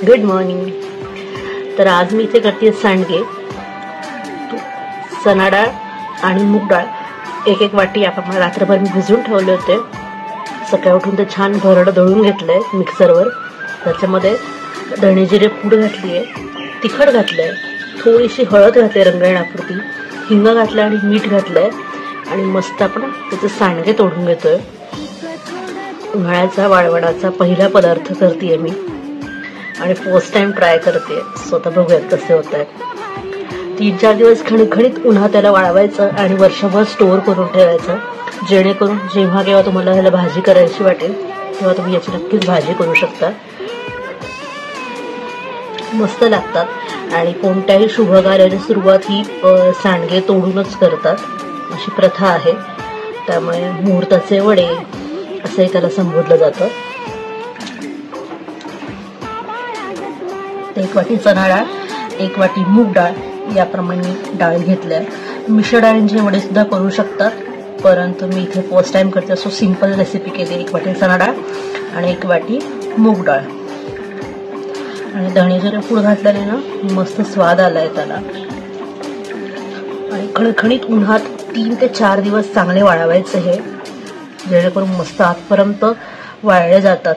Good morning. तर आज मी इथे करते सांडगे। चणा डाळ आणि मूग डाळ एक एक वाटी आपण रात्रभर मी भिजवून ठेवले होते। सकाळी उठून ते छान भरड दळून घेतलंय मिक्सरवर। त्याच्यामध्ये धणे जिरे पूड घातली आहे, तिखट घातलंय, थोडीशी हळद घातली रंगवण्यापुरती, हिंग घातलं आणि मीठ घातलंय आणि मस्त आपण त्याचे सांडगे तोडून घेतोय। उन्हाळ्याचा वाळवणाचा पहिला पदार्थ करतेय मी आणि फर्स्ट टाइम ट्राय करते। स्वतः बघूयात कसे होत आहेत। 3-4 दिवस खणखणीत उन्हात त्याला वाळवायचं आणि वर्षभर स्टोअर करून ठेवायचं, जेणेकरून जेव्हा केव्हा तुम्हाला ह्याला भाजी करायची वाटेल तेव्हा तुम्ही याची नक्कीच भाजी करू शकता। मस्त लागतात आणि कोणत्याही शुभ कार्याची सुरुवात ही सांडगे तोडूनच करतात, अशी प्रथा आहे। त्यामुळे मुहूर्ताचे वडे असंही त्याला संबोधलं जातं। 1 वाटी चणा डाळ, 1 वाटी मूग डाळ याप्रमाणे डाळ घेतल्या। मिश्र डाळींचे वडे सुद्धा करू शकतात, परंतु मी इथे फर्स्ट टाइम करते सो सिंपल रेसिपी केली। 1 वाटी चणा डाळ आणि 1 वाटी मूग डाळ आणि धणे जिरे पूड घातल्याने ना मस्त स्वाद आलाय त्याला। आणि खणखणीत उन्हात 3 ते 4 दिवस चांगले वाळवायचे हे, जेणेकरून मस्त आतपर्यंत वाळले जातात।